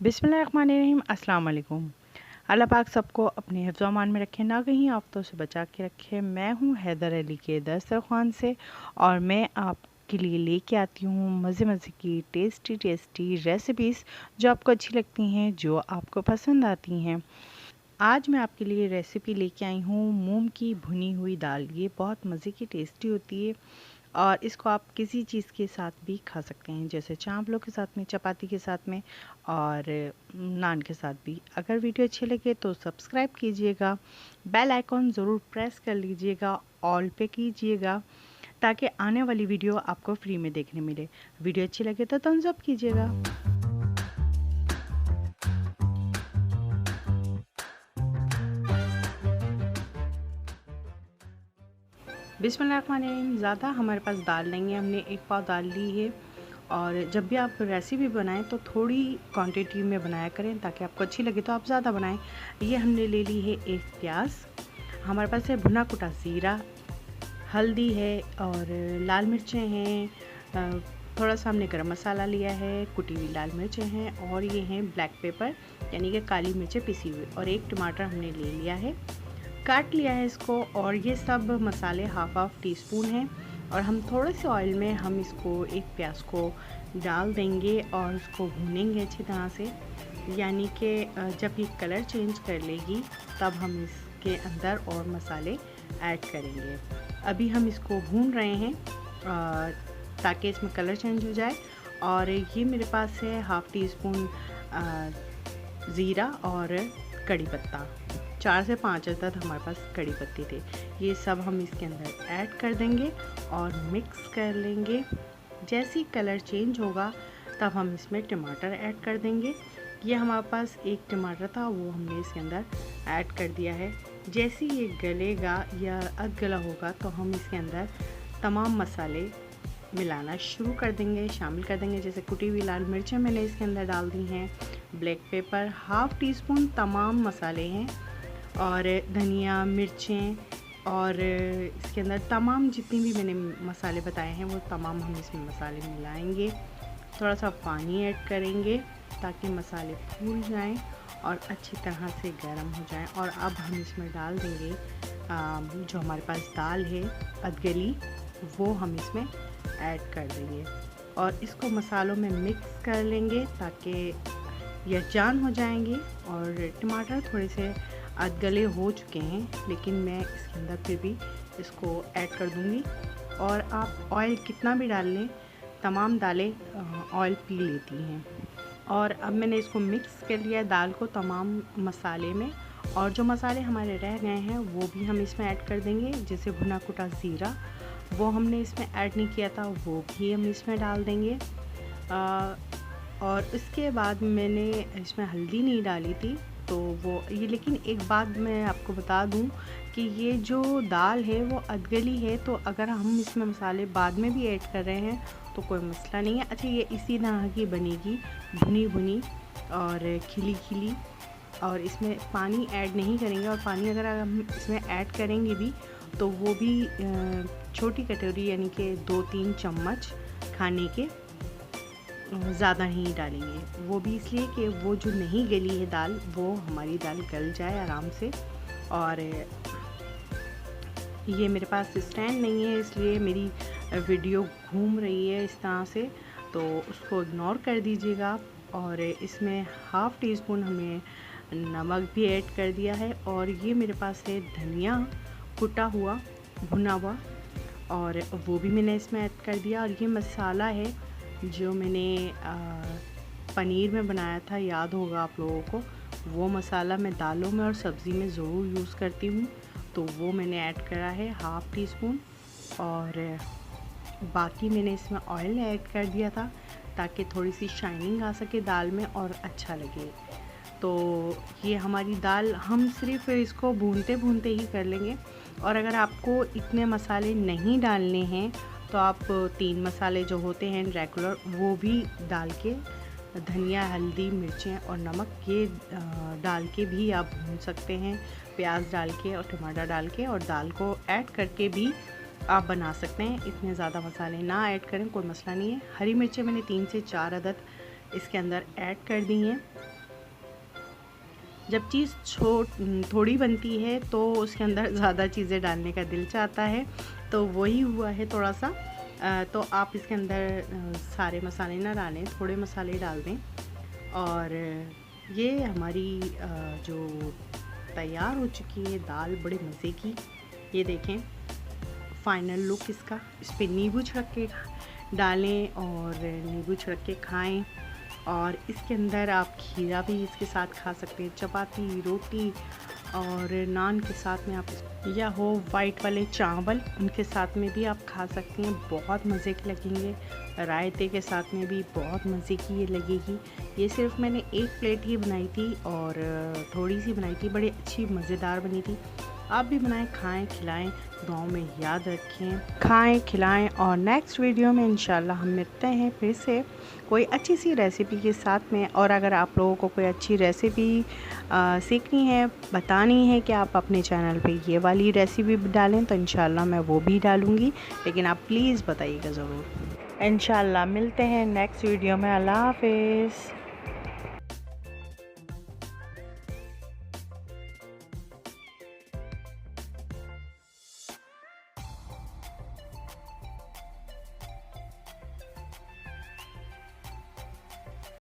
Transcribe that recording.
बिस्मिल्लाहिर्रहमानिर्रहीम। अस्सलाम वालेकुम। अल्लाह पाक सबको अपने हिफ्ज़ अमान में रखे, ना कहीं आफ़तों से बचा के रखे। मैं हूँ हैदर अली के दस्तरख़्वान से और मैं आपके लिए लेके आती हूँ मज़े मज़े की टेस्टी टेस्टी रेसिपीज़ जो आपको अच्छी लगती हैं, जो आपको पसंद आती हैं। आज मैं आपके लिए रेसिपी लेके आई हूँ मूंग की भुनी हुई दाल। ये बहुत मज़े की टेस्टी होती है और इसको आप किसी चीज़ के साथ भी खा सकते हैं, जैसे चावलों के साथ में, चपाती के साथ में और नान के साथ भी। अगर वीडियो अच्छी लगे तो सब्सक्राइब कीजिएगा, बेल आइकॉन ज़रूर प्रेस कर लीजिएगा, ऑल पे कीजिएगा ताकि आने वाली वीडियो आपको फ्री में देखने मिले। वीडियो अच्छी लगे तो थम्स अप कीजिएगा। बिस्मिल्लाहिर्रहमानिर्रहीम। ज़्यादा हमारे पास दाल नहीं है, हमने एक पाव दाल ली है। और जब भी आप रेसिपी बनाएं तो थोड़ी क्वांटिटी में बनाया करें ताकि आपको अच्छी लगे तो आप ज़्यादा बनाएं। ये हमने ले ली है एक प्याज, हमारे पास है भुना कुटा ज़ीरा, हल्दी है और लाल मिर्चें हैं, थोड़ा सा हमने गरम मसाला लिया है, कुटी हुई लाल मिर्चें हैं और ये हैं ब्लैक पेपर यानी कि काली मिर्चें पिसी हुई, और एक टमाटर हमने ले लिया है, काट लिया है इसको। और ये सब मसाले हाफ टी स्पून हैं और हम थोड़े से ऑयल में हम इसको एक प्याज को डाल देंगे और इसको भूनेंगे अच्छी तरह से, यानी कि जब ये कलर चेंज कर लेगी तब हम इसके अंदर और मसाले ऐड करेंगे। अभी हम इसको भून रहे हैं ताकि इसमें कलर चेंज हो जाए। और ये मेरे पास है हाफ़ टी स्पून ज़ीरा और कड़ी पत्ता, 4 से 5 अदद हमारे पास कड़ी पत्ते थे। ये सब हम इसके अंदर ऐड कर देंगे और मिक्स कर लेंगे। जैसे ही कलर चेंज होगा तब हम इसमें टमाटर ऐड कर देंगे। ये हमारे पास एक टमाटर था, वो हमने इसके अंदर ऐड कर दिया है। जैसे ये गलेगा या अध गला होगा तो हम इसके अंदर तमाम मसाले मिलाना शुरू कर देंगे, शामिल कर देंगे। जैसे कुटी हुई लाल मिर्चें मैंने इसके अंदर डाल दी हैं, black pepper half tea spoon, तमाम मसाले हैं और धनिया, मिर्चें और इसके अंदर तमाम जितनी भी मैंने मसाले बताए हैं वो तमाम हम इसमें मसाले मिलाएंगे। थोड़ा सा पानी ऐड करेंगे ताकि मसाले फूल जाएं और अच्छी तरह से गर्म हो जाएं। और अब हम इसमें डाल देंगे जो हमारे पास दाल है अधगली, वो हम इसमें ऐड कर देंगे और इसको मसालों में मिक्स कर लेंगे ताकि यकजान हो जाएंगे। और टमाटर थोड़े से अधगले हो चुके हैं लेकिन मैं इसके अंदर फिर भी इसको ऐड कर दूंगी। और आप ऑयल कितना भी डाल लें, तमाम दालें ऑयल पी लेती हैं। और अब मैंने इसको मिक्स कर लिया दाल को तमाम मसाले में, और जो मसाले हमारे रह गए हैं वो भी हम इसमें ऐड कर देंगे। जैसे भुना कुटा ज़ीरा वो हमने इसमें ऐड नहीं किया था, वो भी हम इसमें डाल देंगे। और उसके बाद मैंने इसमें हल्दी नहीं डाली थी तो वो ये, लेकिन एक बात मैं आपको बता दूं कि ये जो दाल है वो अधगली है, तो अगर हम इसमें मसाले बाद में भी ऐड कर रहे हैं तो कोई मसला नहीं है। अच्छा, ये इसी तरह की बनेगी, भुनी भुनी और खिली खिली, और इसमें पानी ऐड नहीं करेंगे। और पानी अगर हम इसमें ऐड करेंगे भी तो वो भी छोटी कटोरी यानी कि 2-3 चम्मच खाने के, ज़्यादा नहीं डालेंगे। वो भी इसलिए कि वो जो नहीं गली है दाल वो हमारी दाल गल जाए आराम से। और ये मेरे पास स्टैंड नहीं है इसलिए मेरी वीडियो घूम रही है इस तरह से, तो उसको इग्नोर कर दीजिएगा। और इसमें हाफ़ टी स्पून हमने नमक भी ऐड कर दिया है। और ये मेरे पास है धनिया कुटा हुआ भुना हुआ, और वो भी मैंने इसमें ऐड कर दिया। और ये मसाला है जो मैंने पनीर में बनाया था, याद होगा आप लोगों को, वो मसाला मैं दालों में और सब्ज़ी में ज़रूर यूज़ करती हूँ, तो वो मैंने ऐड करा है हाफ़ टी स्पून। और बाकी मैंने इसमें ऑयल ऐड कर दिया था ताकि थोड़ी सी शाइनिंग आ सके दाल में और अच्छा लगे। तो ये हमारी दाल हम सिर्फ इसको भूनते भूनते ही कर लेंगे। और अगर आपको इतने मसाले नहीं डालने हैं तो आप 3 मसाले जो होते हैं रेगुलर वो भी डाल के, धनिया, हल्दी, मिर्चें और नमक ये डाल के भी आप भून सकते हैं, प्याज डाल के और टमाटर डाल के, और दाल को ऐड करके भी आप बना सकते हैं। इतने ज़्यादा मसाले ना ऐड करें, कोई मसला नहीं है। हरी मिर्चें मैंने 3 से 4 अदद इसके अंदर ऐड कर दी हैं जब चीज़ थोड़ी बनती है तो उसके अंदर ज़्यादा चीज़ें डालने का दिल चाहता है, तो वही हुआ है थोड़ा सा। तो आप इसके अंदर सारे मसाले ना डालें, थोड़े मसाले डाल दें। और ये हमारी जो तैयार हो चुकी है दाल बड़े मज़े की। ये देखें फाइनल लुक इसका। इस पर नींबू छिड़क के डालें और नींबू छिड़क के खाएं। और इसके अंदर आप खीरा भी इसके साथ खा सकते हैं, चपाती, रोटी और नान के साथ में आप, या हो वाइट वाले चावल, उनके साथ में भी आप खा सकते हैं। बहुत मज़े के लगेंगे। रायते के साथ में भी बहुत मज़े की ये लगेगी। ये सिर्फ मैंने एक प्लेट ही बनाई थी और थोड़ी सी बनाई थी, बड़ी अच्छी मज़ेदार बनी थी। आप भी बनाएं, खाएं, खिलाएं, दुआओं में याद रखें। खाएं, खिलाएं और नेक्स्ट वीडियो में इंशाल्लाह हम मिलते हैं फिर से कोई अच्छी सी रेसिपी के साथ में। और अगर आप लोगों को कोई अच्छी रेसिपी सीखनी है, बतानी है कि आप अपने चैनल पे ये वाली रेसिपी डालें, तो इंशाल्लाह मैं वो भी डालूँगी। लेकिन आप प्लीज़ बताइएगा ज़रूर। इंशाल्लाह मिलते हैं नेक्स्ट वीडियो में। अल्लाह हाफ़िज़।